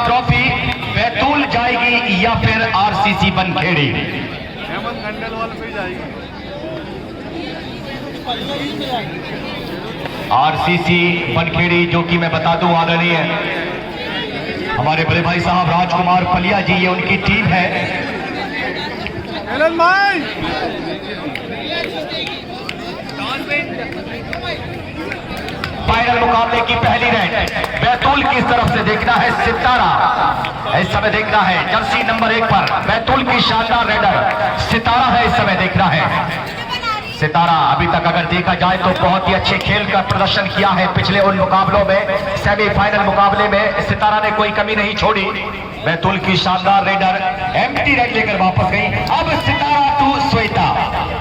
Trophy Betul जाएगी या फिर आरसीसी बनखेड़ी? आरसीसी बनखेड़ी, जो कि मैं बता दूं आदरणीय हमारे बड़े भाई साहब राजकुमार पलिया जी, ये उनकी टीम है। फाइनल मुकाबले की पहली रेड बैतूल की तरफ से देखना है सितारा, इस समय देखना है जर्सी नंबर 1 पर बैतूल की शानदार रेडर सितारा है, इस समय देखना है सितारा। अभी तक अगर देखा जाए तो बहुत ही अच्छे खेल का प्रदर्शन किया है पिछले उन मुकाबलों में। सेमीफाइनल मुकाबले में सितारा ने कोई कमी नहीं छोड़ी। बैतूल की शानदार रेडर एम्प्टी रेड लेकर वापस गई। अब सितारा टू श्वेता,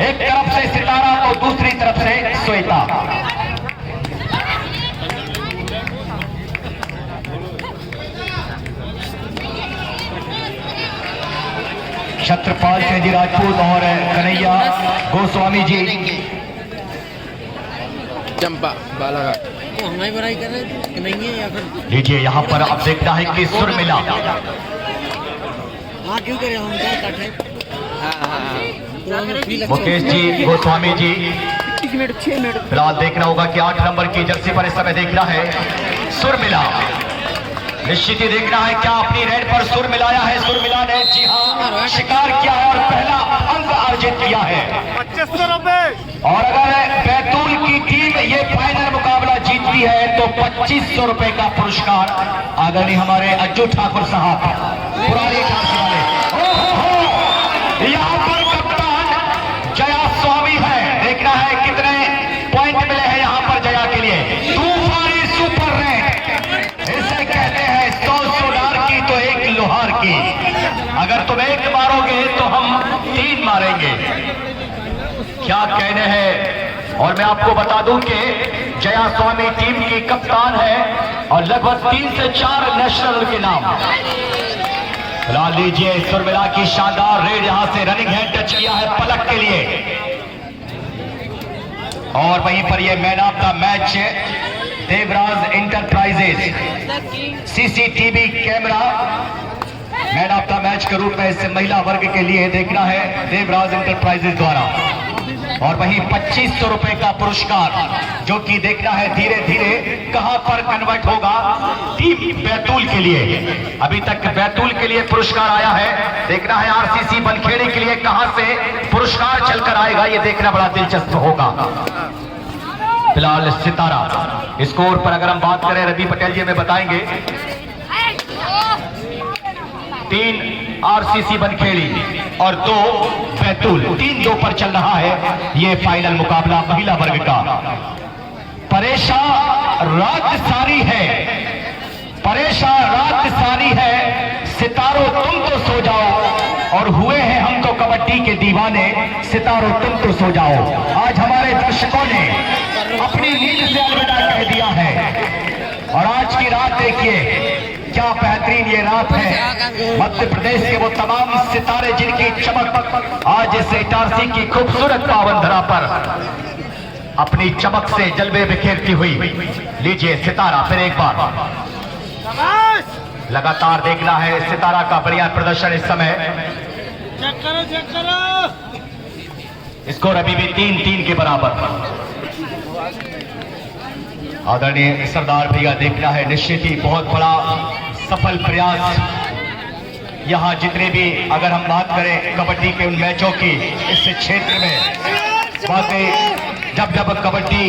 एक तरफ से सितारा तो दूसरी तरफ से श्वेता। छत्रपाल सिंह जी राजपूत और कन्हैया गोस्वामी जी चंपा बालाघाट हमारी बड़ाई कर रहे थे नहीं है या फिर लीजिए यहाँ पर अब देखना है कि सुर मिला। हाँ क्यों करे हम क्या काट रहे मुकेश जी गोस्वामी जी, 6 मिनट फिलहाल देखना होगा कि 8 नंबर की जर्सी पर इस समय देखना है सुर मिला। निश्चित ही देखना है क्या अपनी रेड पर सुर मिलाया है। सुर मिला ने जी हाँ शिकार किया है और पहला अंक अर्जित किया है। 2500 रुपए। और अगर बैतूल की टीम ये फाइनल मुकाबला जीतती है तो 2500 रुपए का पुरस्कार आदरणीय हमारे अज्जू ठाकुर साहब पुराने वाले। यहाँ पर कप्तान जया स्वामी है, देखना है कितने पॉइंट मिले हैं यहाँ पर जया के लिए। तूफानी सुपर रेड इसे कहते हैं, 100 सोनार की तो 1 लोहार की। अगर तुम 1 मारोगे तो हम 3 मारेंगे, क्या कहने हैं। और मैं आपको बता दूं कि जया स्वामी टीम की कप्तान है और लगभग 3 से 4 नेशनल के नाम। फिलहाल लीजिए सुरमिला की शानदार रेड, यहां से रनिंग हैंड टच किया है पलक के लिए। और वहीं पर ये man of the match Devraj enterprises CCTV camera man of the match के रूप में इस महिला वर्ग के लिए देखना है देवराज इंटरप्राइजेज द्वारा। और वहीं 2500 रुपए का पुरस्कार जो कि देखना है धीरे धीरे कहां पर कन्वर्ट होगा टीम बैतूल के लिए। अभी तक बैतूल के लिए पुरस्कार आया है, देखना है आरसीसी बनखेड़ी के लिए कहां से पुरस्कार चलकर आएगा, ये देखना बड़ा दिलचस्प होगा। फिलहाल सितारा स्कोर पर अगर हम बात करें रवि पटेल जी हमें बताएंगे 3 आरसीसी बनखेड़ी और 2 बैतूल, 3-2 पर चल रहा है ये फाइनल मुकाबला महिला वर्ग का। परेशान रात सारी है, परेशान रात सारी है, सितारों तुम तो सो जाओ और हुए हैं हम तो कबड्डी के दीवाने, सितारों तुम तो सो जाओ। आज हमारे दर्शकों ने अपनी नींद से अलविदा कह दिया है और आज की रात देखिए क्या बेहतरीन ये रात है। मध्य प्रदेश के वो तमाम सितारे जिनकी चमक आज इस इटारसी की खूबसूरत पावन धरा पर अपनी चमक से जलवे बिखेरती हुई। लीजिए सितारा फिर एक बार, लगातार देखना है सितारा का बढ़िया प्रदर्शन इस समय। चेक करो स्कोर अभी भी 3-3 के बराबर। आदरणीय सरदार भैया देखना है निश्चित ही बहुत बड़ा सफल प्रयास। यहाँ जितने भी अगर हम बात करें कबड्डी के उन मैचों की इस क्षेत्र में, वाकई जब जब कबड्डी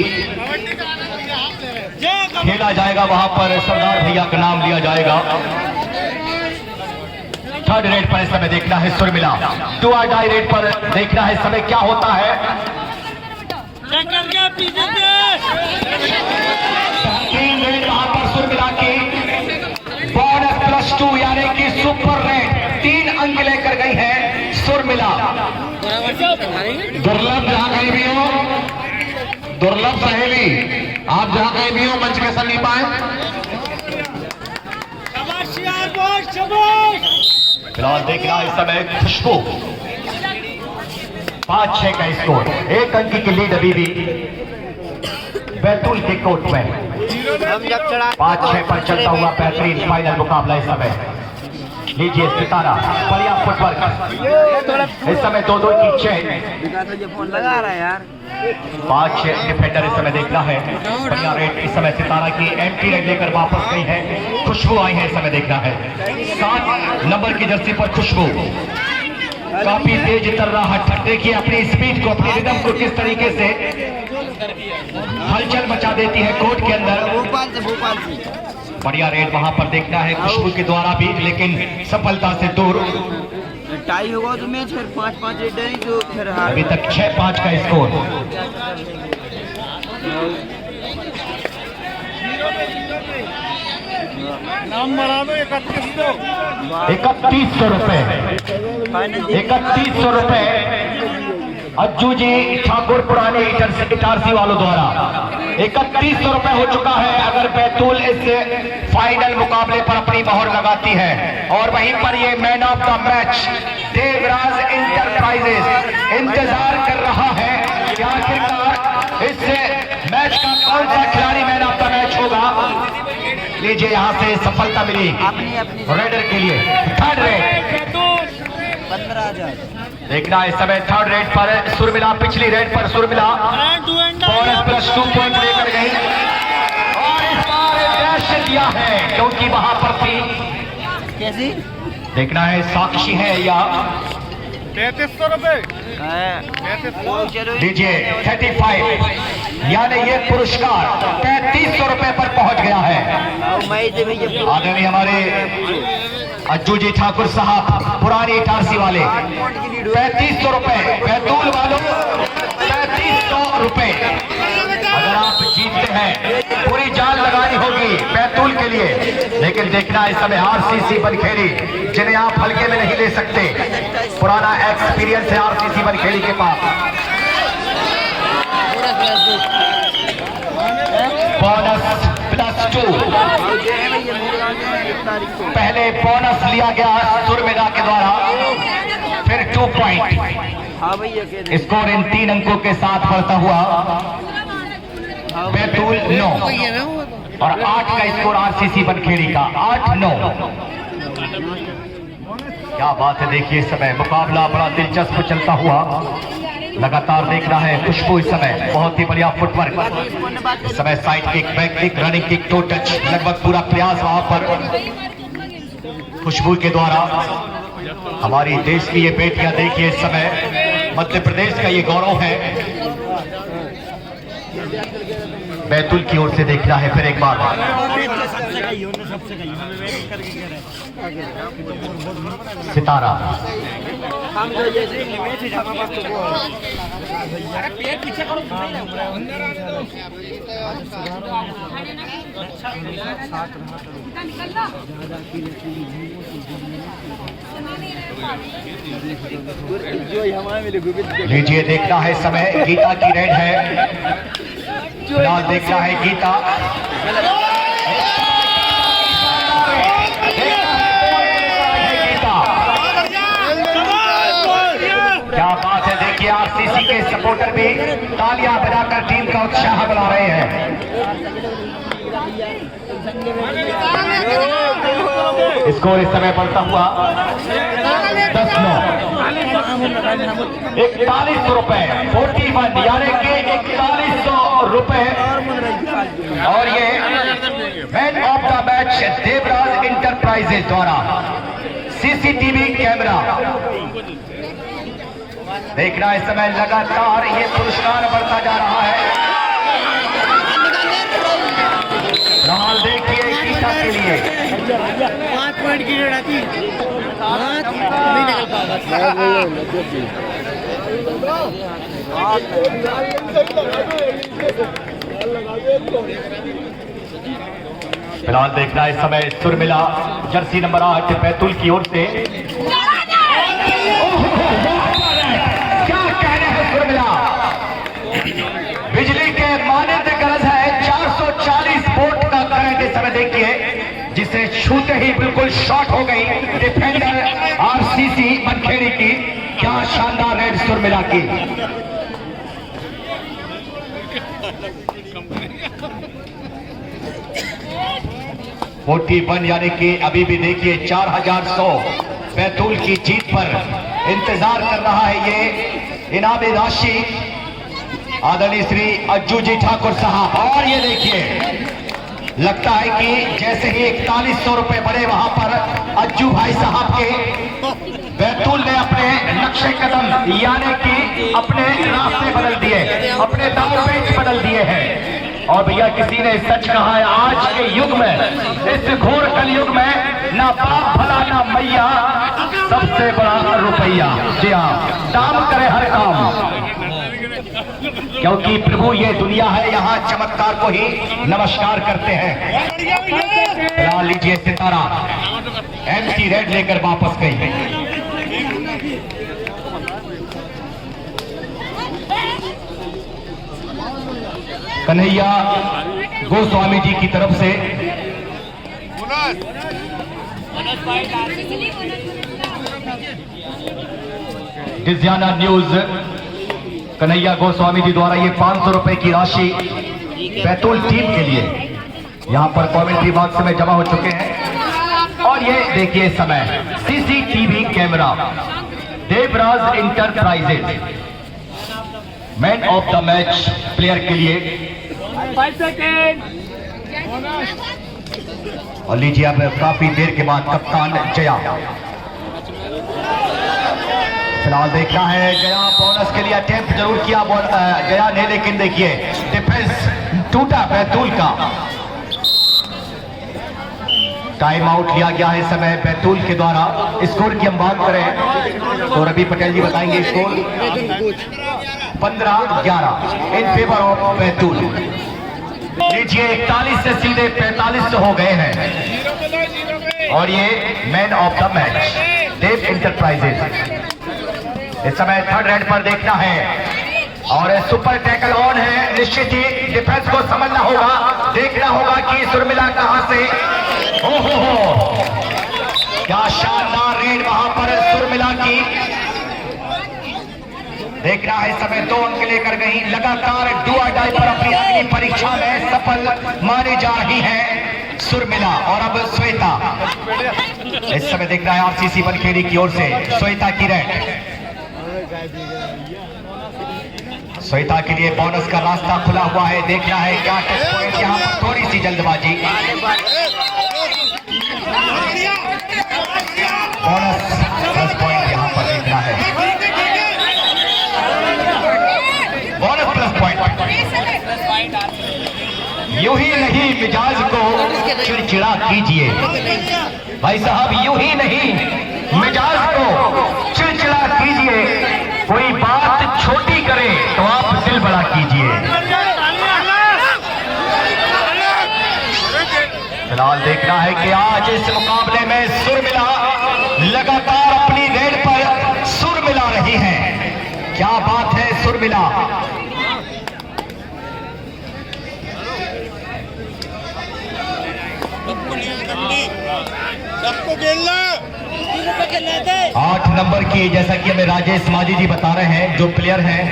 खेला जाएगा वहां पर सरदार भैया का नाम लिया जाएगा। 3rd रेड पर इस समय देखना है सुरमिला, 2 और डाई रेड पर देखना है इस समय क्या होता है। 3 रेड वहां पर सुरमिला की बोनस +2 यानी कि सुपर रेड 3 अंक लेकर गई है सुरमिला। दुर्लभ जहां कहीं भी हो, दुर्लभ सहेली आप जहां कहीं भी हो मंच के समीप आए। फिलहाल देखना इस समय खुशबू 5-6 का स्कोर, 1 अंक की लीड अभी भी बैतूल के कोर्ट में। हम जब चढ़ा 5-6 पर चलता हुआ बेहतरीन फाइनल मुकाबला इस समय। लीजिए सितारा, बढ़िया फुटवर्क इस समय 2-2 की चेन। फोन लगा रहा है यार। 5 डिफेंडर इस समय देखना है। बढ़िया रेड इस समय सितारा की एंट्री रेड लेकर वापस गई है। खुशबू आई है इस समय देखना है। 7 नंबर की जर्सी पर खुशबू काफी तेज तर्राहट, देखिए अपनी स्पीड को, अपनी रिदम को किस तरीके से हलचल मचा देती है कोर्ट के अंदर। भोपाल से बढ़िया रेड वहां पर देखना है खुशबू के द्वारा भी, लेकिन सफलता से दूर। टाई होगा तो मैच फिर 5-5 रेड है तो फिर हार। अभी तक 6-5 का स्कोर। नाम बढ़ा दो 3100 रुपए। 3100 रुपए अज्जू जी ठाकुर पुराने इटारसी वालों द्वारा 3100 रुपए हो चुका है। अगर बैतूल इस फाइनल मुकाबले पर अपनी मोहर लगाती है। और वहीं पर ये man of the match Devraj enterprises इंतजार कर रहा है कि आखिरकार इस मैच का कौन सा खिलाड़ी मैन ऑफ द मैच होगा। लीजिए यहाँ से सफलता मिली रेडर के लिए। थर्ड रेड 15,000 देखना इस समय। थर्ड रेड पर सुरमिला, पिछली रेड पर सुरमिला बोनस प्लस 2 पॉइंट लेकर गई और इस बार डैश दिया है क्योंकि वहां पर थी। कैसी देखना है साक्षी है या 3300 रुपए। लीजिए 35, यानी ये पुरस्कार 3500 रुपए पर पहुंच गया है। आदरणीय हमारे अज्जू जी ठाकुर साहब पुरानी इटारसी वाले 3500 रुपए, बैतूल वालों 3500 रुपए। अगर आप जीतते हैं पूरी जान लगानी होगी बैतूल के लिए। लेकिन देखना इस समय आरसीसी बनखेड़ी, जिन्हें आप हल्के में नहीं ले सकते, पुराना एक्सपीरियंस है आरसीसी बनखेड़ी के पास। बोनस प्लस 2, पहले बोनस लिया गया सुरमिला के द्वारा, फिर 2 पॉइंट। स्कोर इन 3 अंकों के साथ बढ़ता हुआ बैतूल 9 और 8 का स्कोर आरसीसी बनखेड़ी का 8-9। क्या बात है, देखिए इस समय मुकाबला बड़ा दिलचस्प चलता हुआ लगातार देख रहा है। खुशबू इस समय बहुत ही बढ़िया फुटवर्क, इस समय side kick, back kick, running kick, to touch, लगभग पूरा प्रयास वहां पर खुशबू के द्वारा। हमारी देश की ये बेटियां देखिए इस समय मध्य प्रदेश का ये गौरव है। बैतूल की ओर से देखना है फिर एक बार। सितारा लीजिए देखना है समय। गीता की रेड है, फिलहाल देखना है गीता। क्या बात है, देखिए आरसीसी के सपोर्टर भी तालियां बजाकर टीम का उत्साह बढ़ा रहे हैं। स्कोर इस समय बढ़ता हुआ 10-9। 4100 रुपए 41, यानी कि 4100 रुपए। और ये man of the match Devraj enterprises द्वारा सीसीटीवी कैमरा। देखना इस समय लगातार ये पुरस्कार बढ़ता जा रहा है। फिलहाल देखिए गीता के लिए 5 पॉइंट की रेड आती नहीं निकल पाएगा। फिलहाल देखना इस समय सुरमिला जर्सी नंबर 8 बैतूल की ओर से। क्या कहने हैं सुरमिला, बिजली के मानद गरज है। 440 वोल्ट का करंट इस समय देखिए, जिसे छूते ही बिल्कुल शॉर्ट हो गई डिफेंडर आरसीसी बनखेड़ी की। क्या शानदार रेड सुरमिला की। 41 यानी कि अभी भी देखिए 4100 बैतूल की जीत पर इंतजार कर रहा है ये इनामी राशि आदरणीय श्री अज्जू जी ठाकुर साहब। और ये देखिए लगता है कि जैसे ही 4100 रुपए बढ़े वहां पर अज्जू भाई साहब के बैतूल ने अपने नक्शे कदम यानी कि अपने रास्ते बदल दिए, अपने दाव पेच बदल दिए हैं। और भैया किसी ने सच कहा है, आज के युग में, इस घोर कलयुग में ना बाप भला ना मैया, सबसे बड़ा रुपया। जी हाँ, दाम करे हर काम, क्योंकि प्रभु ये दुनिया है, यहाँ चमत्कार को ही नमस्कार करते हैं। फिलहाल लीजिए सितारा एम्प्टी रेड लेकर वापस गई। कन्हैया गोस्वामी जी की तरफ से डिजियाना न्यूज कन्हैया गोस्वामी जी द्वारा ये 500 रुपए की राशि बैतूल टीम के लिए यहां पर कमेंट्री बॉक्स में जमा हो चुके हैं। और ये देखिए समय CCTV camera Devraj enterprises man of the match player के लिए। और लीजिए अब काफी देर के बाद कप्तान जया, फिलहाल देखना है जया बोनस के लिए अटेम्प्ट जरूर किया जया ने, लेकिन देखिए डिफेंस टूटा बैतूल का। टाइम आउट लिया गया है समय बैतूल के द्वारा। स्कोर की हम बात करें तो रवि पटेल जी बताएंगे score 15-11 in favour of Betul. लीजिए 41 से सीधे 45 हो गए हैं। और ये man of the match Dev enterprises. इस समय थर्ड रेड पर देखना है और सुपर टैकल ऑन है। निश्चित ही डिफेंस को समझना होगा, देखना होगा कि सुरमिला कहां से। हो क्या शानदार रेड वहां पर सुरमिला की। देखना है समय 2 अंक लेकर गई, लगातार डू और डाई पर अपनी अग्नि परीक्षा में सफल मानी जा रही है सुरमिला। और अब श्वेता, इस समय देखना है आरसीसी बनखेड़ी की ओर से श्वेता की रेड। श्वेता के लिए बोनस का रास्ता खुला हुआ है, देखना है क्या टच पॉइंट, यहाँ पर थोड़ी सी जल्दबाजी। बोनस प्लस पॉइंट यहाँ पर देखना है, बोनस प्लस पॉइंट। यूं ही नहीं मिजाज को चिड़चिड़ा कीजिए भाई साहब, यूं ही नहीं मिजाज को चिड़चिड़ा कीजिए। कोई बात छोटी करे तो आप दिल बड़ा कीजिए। फिलहाल देखना है कि आज इस मुकाबले में सुरमिला लगातार अपनी रेड पर सुर मिला रही हैं। क्या बात है सुरमिला। सबको खेलना 8 नंबर की, जैसा कि हमें राजेश माझी जी बता रहे हैं जो प्लेयर हैं।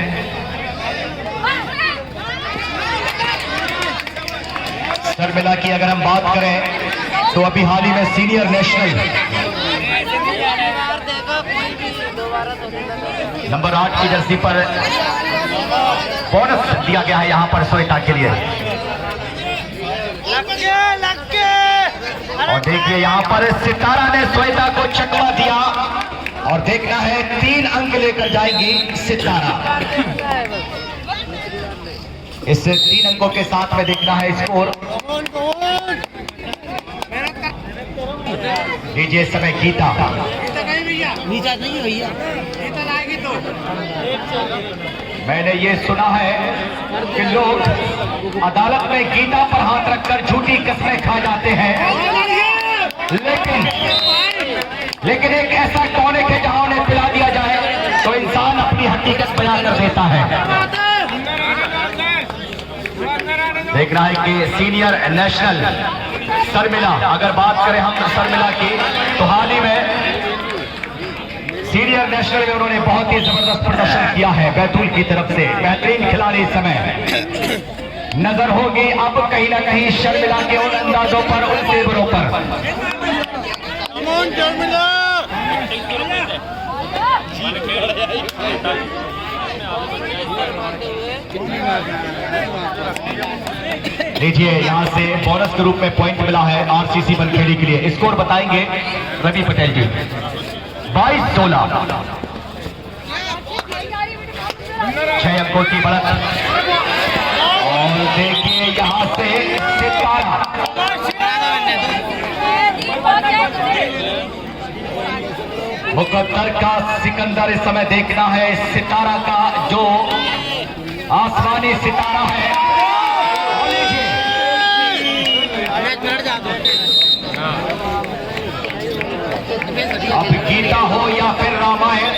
शर्मिला की अगर हम बात करें तो अभी हाल ही में सीनियर नेशनल नंबर 8 की जर्सी पर बोनस दिया गया है यहाँ पर श्वेता के लिए। और देखिए यहाँ पर सितारा ने श्वेता को चकमा दिया और देखना है 3 अंक लेकर जाएगी सितारा। इस 3 अंकों के साथ में देखना है स्कोर। लीजिए समय गीता, नीचा नहीं भैया, मैंने ये सुना है कि लोग अदालत में गीता पर हाथ रखकर झूठी कस्में खा जाते हैं, लेकिन एक ऐसा टॉनिक है जहां उन्हें पिला दिया जाए तो इंसान अपनी हकीकत बयान कर देता है। देखना है कि सीनियर नेशनल शर्मिला, अगर बात करें हम शर्मिला की तो हाल ही में सीनियर नेशनल में उन्होंने बहुत ही जबरदस्त प्रदर्शन किया है बैतूल की तरफ से। बेहतरीन खिलाड़ी इस समय नजर होगी अब कहीं ना कहीं शर्मिला के उन अंदाजों पर, उन तेवरों पर। लीजिए यहां से बोनस के रूप में पॉइंट मिला है आरसीसी बनखेड़ी के लिए। स्कोर बताएंगे रवि पटेल जी। 22-16, 6 अंकों की बढ़त। और देखिए यहां से सितारा, मुकद्दर का सिकंदर इस समय देखना है। सितारा का जो आसमानी सितारा है, अब गीता हो या फिर रामायण,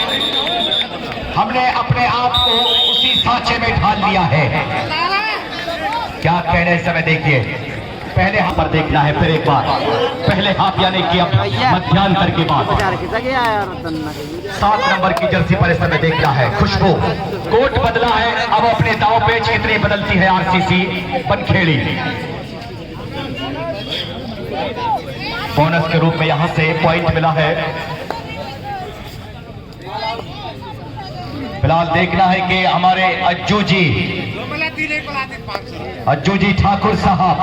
हमने अपने आप को उसी सांचे में ढाल लिया है। क्या कहने इस समय देखिए, पहले हाथ पर देखना है, फिर एक बार पहले हाथ यानी कि अब मध्यांतर के बाद 7 नंबर की जर्सी पर इस समय देखना है। खुशबू कोट बदला है, अब अपने दांव पेच कितनी बदलती है आरसीसी बनखेड़ी। बोनस के रूप में यहां से पॉइंट मिला है। फिलहाल देखना है कि हमारे अज्जू जी ठाकुर साहब,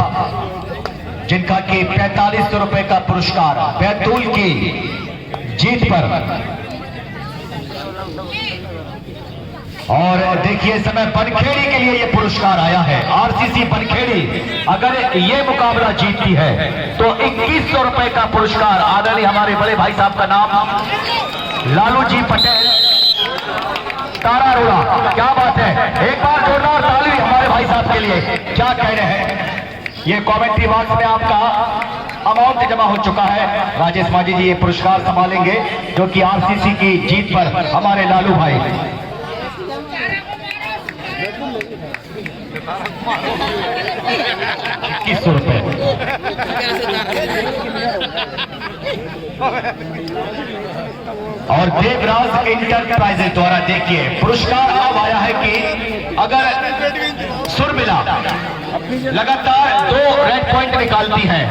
जिनका कि 4500 रुपए का पुरस्कार बैतूल की जीत पर। और देखिए इस समय बनखेड़ी के लिए ये पुरस्कार आया है। आरसीसी बनखेड़ी अगर ये मुकाबला जीतती है तो 2100 रुपए का पुरस्कार आदरणीय हमारे बड़े भाई साहब का नाम लालू जी पटेल, तारा रोड़ा। क्या बात है, एक बार जोरदार ताली हमारे भाई साहब के लिए। क्या कह रहे हैं, ये कमेंट्री बॉक्स में आपका अमाउंट जमा हो चुका है। राजेश माझी जी ये पुरस्कार संभालेंगे जो कि आरसीसी की जीत पर हमारे लालू भाई। 2100 रुपए। और देवराज इंटरप्राइजेज द्वारा देखिए पुरस्कार अब आया है कि अगर सुरमिला लगातार 2 रेड पॉइंट निकालती है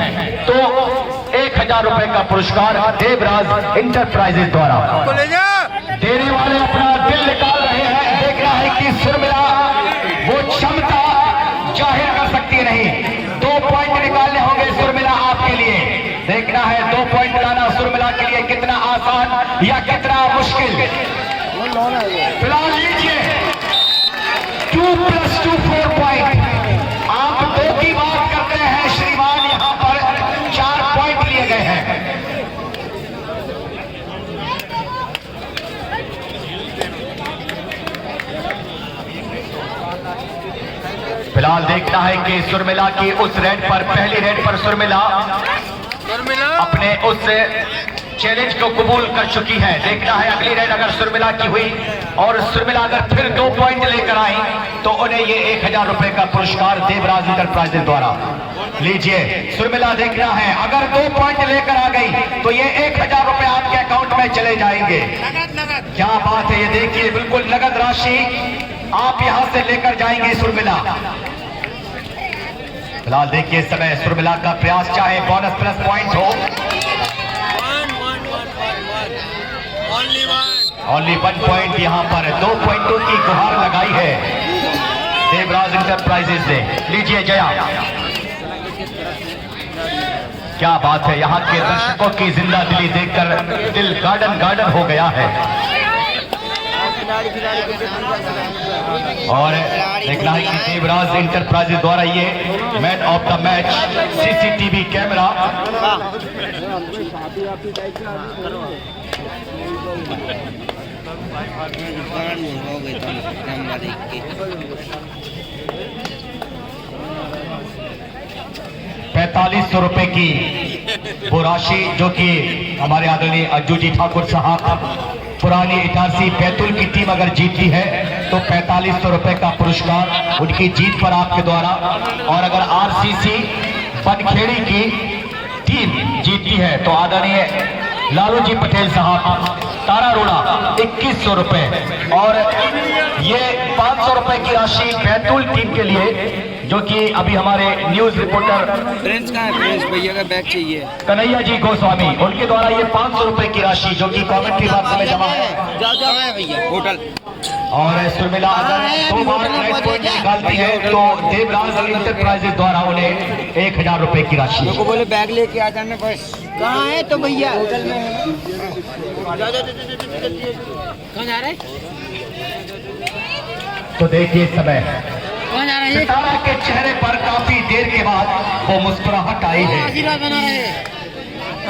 तो 1000 रुपए का पुरस्कार देवराज इंटरप्राइजेज द्वारा। देने वाले अपना दिल निकाल रहे हैं। देखना है कि सुरमिला वो क्षमता जाहिर कर सकती है नहीं। 2 पॉइंट निकालने होंगे सुरमिला आपके लिए। देखना है 2 पॉइंट लाना सुरमिला के लिए कितना आसान या कितना मुश्किल। फिलहाल लीजिए 2 + 2 4 पॉइंट। आप 2 की बात करते हैं श्रीमान, यहां पर 4 पॉइंट लिए गए हैं। फिलहाल देखना है कि सुरमिला की उस रेड पर, पहली रेड पर सुरमिला अपने उस चैलेंज को कबूल कर चुकी है। देखना है अगली रेड अगर सुरमिला की हुई और सुरमिला अगर फिर 2 पॉइंट लेकर आई तो उन्हें ये 1000 रुपए का पुरस्कार देवराज इंटरप्राइजेज द्वारा। लीजिए सुरमिला देखना है अगर 2 पॉइंट लेकर आ गई तो ये 1000 रुपए आपके अकाउंट में चले जाएंगे। क्या बात है, ये देखिए बिल्कुल नगद राशि आप यहां से लेकर जाएंगे सुरमिला। फिलहाल देखिए इस समय सुरमिला का प्रयास, चाहे बोनस प्लस पॉइंट हो। ओनली 1 पॉइंट यहां पर 2 पॉइंटों की गुहार लगाई है देवराज इंटरप्राइजेज ने। लीजिए जया, क्या बात है, यहां के दर्शकों की जिंदा दिली देखकर दिल गार्डन गार्डन हो गया है। और देखना है कि देवराज इंटरप्राइजेज द्वारा ये man of the match CCTV camera. ₹4500 की वो राशि जो कि हमारे आदरणीय अज्जू जी ठाकुर साहब, पुरानी इटारसी बैतूल की टीम अगर जीतती है तो ₹4500 का पुरस्कार उनकी जीत पर आपके द्वारा। और अगर आरसीसी बनखेड़ी की टीम जीतती है तो आदरणीय लालू जी पटेल साहब, तारा रोड़ा 2100 रुपए। और ये 500 रुपए की राशि बैतूल टीम के लिए जो कि अभी हमारे न्यूज रिपोर्टर फ्रेंड्स कहाँ है? फ्रेंड्स भैया का बैग चाहिए। कन्हैया जी गोस्वामी, उनके द्वारा ये 500 रुपए की राशि जो कि कमेंट्री बॉक्स में जमा है। जाओ जाओ भैया होटल। और सुरमिला अगर 2 बार नेट पॉइंट निकालती है तो देवराज इंटरप्राइजेज द्वारा उन्हें 1000 रुपए की राशि। मेरे को बोले बैग लेके आ जाना बस। कहाँ है तो भैया? होटल में है। कहाँ जा रहे? तो देखिए इस समय कहाँ जा रहे हैं? सितारा के चेहरे पर काफी देर के बाद वो मुस्कुराहट आई है। आशीर्वाद बना रहे हैं,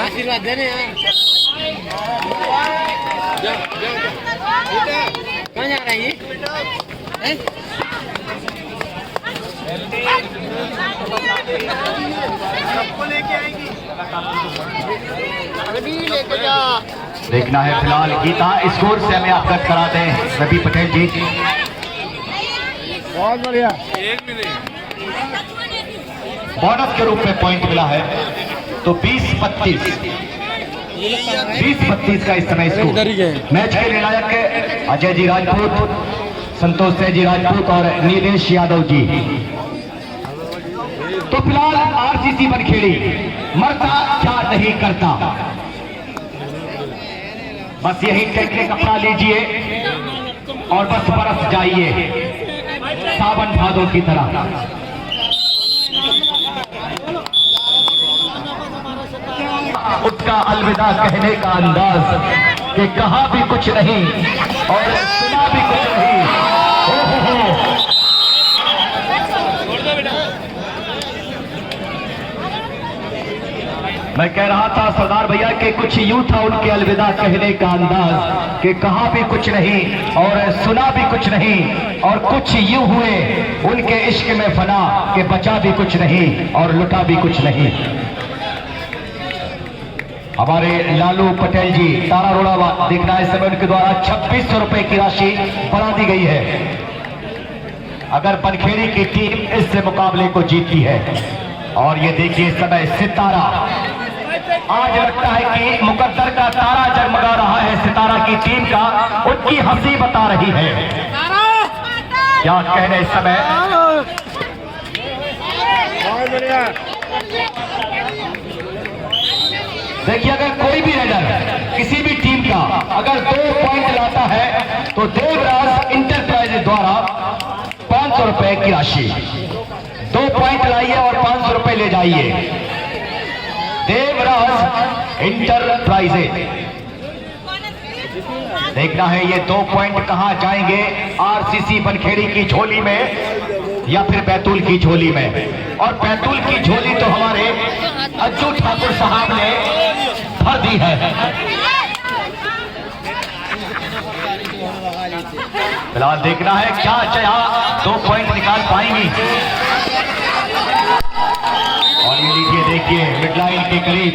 आशीर्वाद देने हैं। कहाँ जा रहे हैं ये? लेके जा। देखना है फिलहाल गीता स्कोर से हमें अवगत करा दें रवि पटेल जी। बहुत बढ़िया। बोनस के रूप में पॉइंट मिला है तो 20-32 का इस समय स्कोर। मैच के निर्णायक अजय जी राजपूत, संतोष सिंह जी राजपूत और नीलेश यादव जी। तो फिलहाल आरसीसी बनखेड़ी मरता क्या नहीं करता, बस यही टेक्निक अपना लीजिए और बस बरस जाइए सावन भादों की तरह। उसका अलविदा कहने का अंदाज कि कहा भी कुछ नहीं और सुना भी कुछ नहीं। हो। मैं कह रहा था सरदार भैया कि कुछ यूं था उनके अलविदा कहने का अंदाज कि कहा भी कुछ नहीं और सुना भी कुछ नहीं, और कुछ यूं हुए उनके इश्क में फना कि बचा भी कुछ नहीं और लुटा भी कुछ नहीं। हमारे लालू पटेल जी तारा रोड़ा देखना है, इस समय उनके द्वारा 2600 रुपए की राशि बढ़ा दी गई है अगर बनखेड़ी की टीम इस मुकाबले को जीतती है। और ये देखिए इस समय सितारा, आज लगता है कि मुकद्दर का तारा जगमगा रहा है। सितारा की टीम का उनकी हंसी बता रही है। क्या कहने इस समय। बहुत बढ़िया। देखिए अगर कोई भी रेडर किसी भी टीम का अगर 2 पॉइंट लाता है तो देवराज इंटरप्राइजेज द्वारा 500 रुपए की राशि। 2 पॉइंट लाइए और 500 रुपए ले जाइए। देवराज इंटरप्राइजेज, देखना है ये 2 पॉइंट कहां जाएंगे, आरसीसी बनखेड़ी की झोली में या फिर बैतूल की झोली में। और बैतूल की झोली तो हमारे अज्जू ठाकुर साहब ने भर दी है। फिलहाल देखना है क्या चाहे 2 पॉइंट निकाल पाएंगी। और ये लीजिए देखिए मिडलाइन के करीब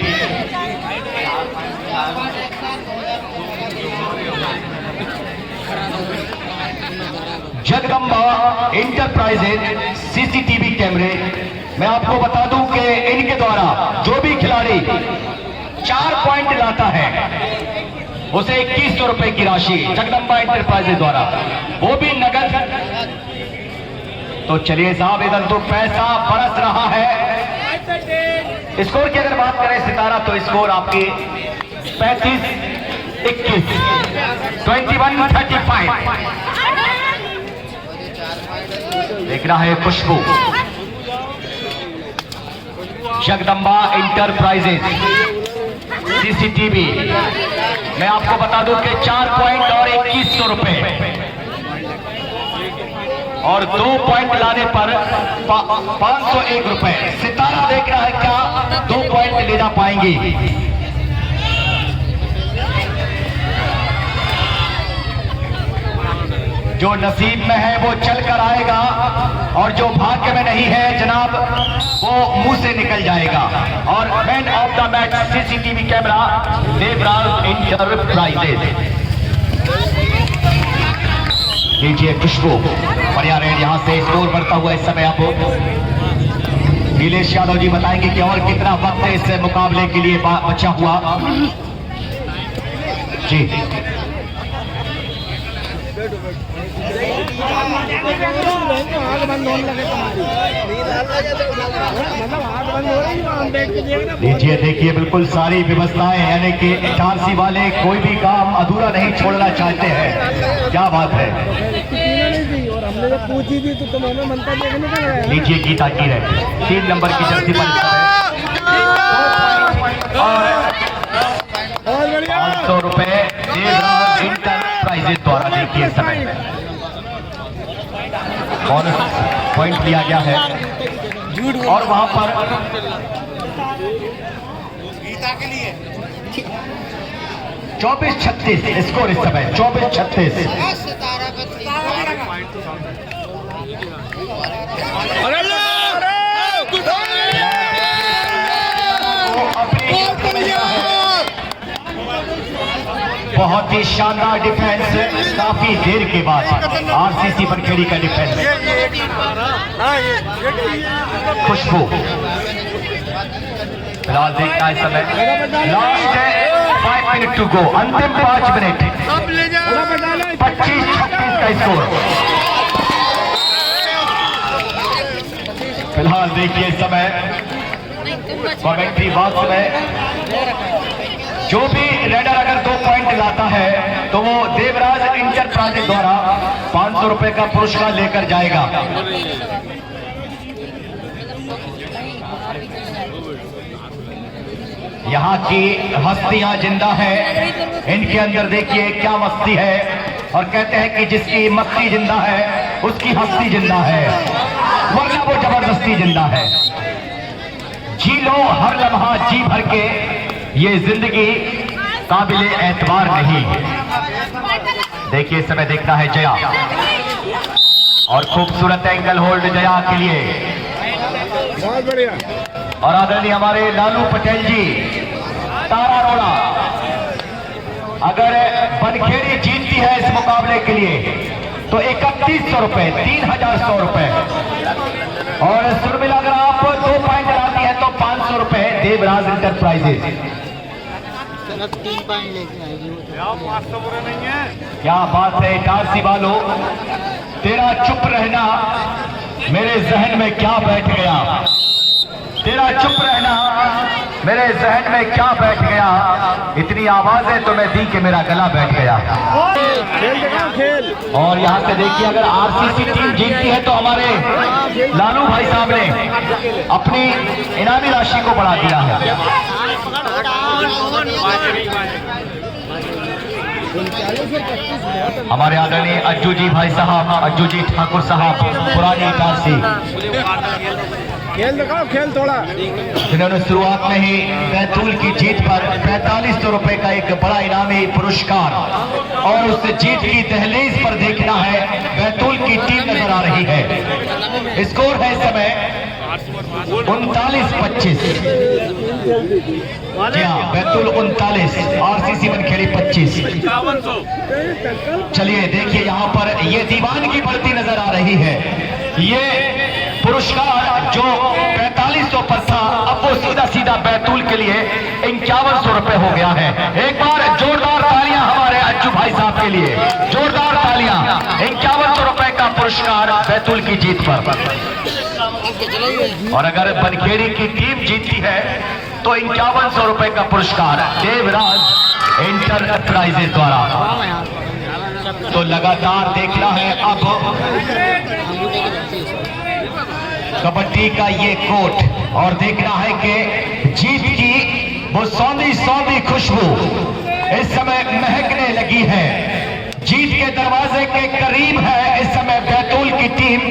जगदम्बा इंटरप्राइजेज सीसीटीवी कैमरे। मैं आपको बता दूं कि इनके द्वारा जो भी खिलाड़ी 4 पॉइंट लाता है उसे 2100 रुपए की राशि जगदम्बा इंटरप्राइजेज द्वारा, वो भी नगद। तो चलिए साहब इधर तो पैसा बरस रहा है। स्कोर की अगर बात करें सितारा तो स्कोर आपकी 35-21, 21-35। देखना है खुशबू जगदम्बा इंटरप्राइजेज सीसीटीवी। मैं आपको बता दूं कि 4 पॉइंट और 2100 रुपए और 2 पॉइंट लाने पर 501 रुपए। सितारा देख रहा है क्या 2 पॉइंट ले जा पाएंगी। जो नसीब में है वो चल कर आएगा और जो भाग्य में नहीं है जनाब वो मुंह से निकल जाएगा। और man of the match CCTV camera Devraj enterprises. लीजिए खुशबू बढ़िया रेड, यहां से स्कोर बढ़ता हुआ इस समय आपको नीलेश यादव जी बताएंगे कि और कितना वक्त है इस मुकाबले के लिए बचा हुआ। जी आग बंद होने लगे तुम्हारी, मतलब आग बंद हो रही है, हम देख के देख रहे। लीजिए देखिए बिल्कुल सारी व्यवस्थाएं, यानी कि एचआरसी वाले कोई भी काम अधूरा नहीं छोड़ना चाहते हैं। क्या बात है। नहीं थी और हमने जब पूछी थी तो तुम हमें मनता देखने का लगाया। लीजिए गीता की है 3 नंबर की जर्सी पर बहुत बढ़िया। 500 रुपए देवराज इंटरप्राइजेज द्वारा। देखिए समय बोनस पॉइंट लिया गया है और वहां पर 24-36 स्कोर इस समय 24-36। बहुत ही शानदार डिफेंस, काफी देर के बाद आरसीसी बनखेड़ी का डिफेंस। खुशबू फिलहाल देखना है समय, लास्ट है 5 मिनट टू गो, अंतिम 5 मिनट, 25-26 का स्कोर। फिलहाल देखिए समय कमेंट्री बॉक्स में जो भी रेडर अगर 2 पॉइंट लाता है तो वो देवराज इंटरप्राइजेज द्वारा 500 रुपए का पुरस्कार लेकर जाएगा। यहाँ की हस्तियां जिंदा है, इनके अंदर देखिए क्या मस्ती है, और कहते हैं कि जिसकी मस्ती जिंदा है उसकी हस्ती जिंदा है, वरना वो जबरदस्ती जिंदा है। जी लो हर लम्हा जी भर के, ये जिंदगी काबिले एतबार नहीं। देखिए इस समय देखना है जया, और खूबसूरत एंगल होल्ड जया के लिए, बहुत बढ़िया। और आदरणीय हमारे लालू पटेल जी तारा रोड़ा। अगर बनखेड़ी जीतती है इस मुकाबले के लिए तो 3100 रुपए, 3100 रुपए, और सुरमिला अगर आप 2 पॉइंट लाती है तो 500 रुपए देवराज इंटरप्राइजेज। 3 पॉइंट लेके आएगी। नहीं है। क्या बात है टारसी वालों, तेरा चुप रहना मेरे जहन में क्या बैठ गया, तेरा चुप रहना मेरे जहन में क्या बैठ गया, इतनी आवाजें तो मैं दी कि मेरा गला बैठ गया। खेल दिखाओ खेल। और यहाँ से देखिए अगर आरसीसी टीम जीतती है तो हमारे लालू भाई साहब ने अपनी इनामी राशि को बढ़ा दिया है। हमारे आदरणीय अज्जू जी भाई साहब, अज्जू जी ठाकुर साहब, पुरानी इटारसी, खेल दिखाओ खेल थोड़ा। जिन्होंने शुरुआत में ही बैतूल की जीत पर 4500 रुपए का एक बड़ा इनामी पुरस्कार, और उस जीत की दहलीज पर देखना है बैतूल की टीम नजर आ रही है। स्कोर है इस समय 39-25। जी हाँ, बैतूल 39, आरसीसी बनखेड़ी 25। चलिए देखिए यहाँ पर ये दीवान की बढ़ती नजर आ रही है। ये पुरस्कार जो 4500 पर था अब वो सीधा सीधा बैतूल के लिए 5100 रुपए हो गया है। एक बार जोरदार तालियां हमारे अज्जू भाई साहब के लिए, जोरदार तालियां। 5100 रुपए का पुरस्कार बैतूल की जीत पर, और अगर बनखेड़ी की टीम जीतती है तो 5100 रुपए का पुरस्कार देवराज इंटरप्राइजेज द्वारा। तो लगातार देखना है अब कबड्डी का ये कोट, और देखना है कि जीत की वो सौंधी सौंधी खुशबू इस समय महकने लगी है। जीत के दरवाजे के करीब है इस समय बैतूल की टीम,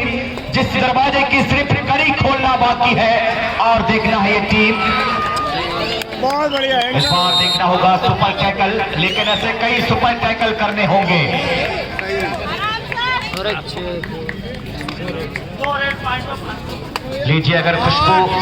जिस दरवाजे की सिर्फ कड़ी खोलना बाकी है। और देखना है ये टीम, बहुत बढ़िया है। इस बार देखना होगा सुपर टैकल, लेकिन ऐसे कई सुपर टैकल करने होंगे। लीजिए अगर खुशबू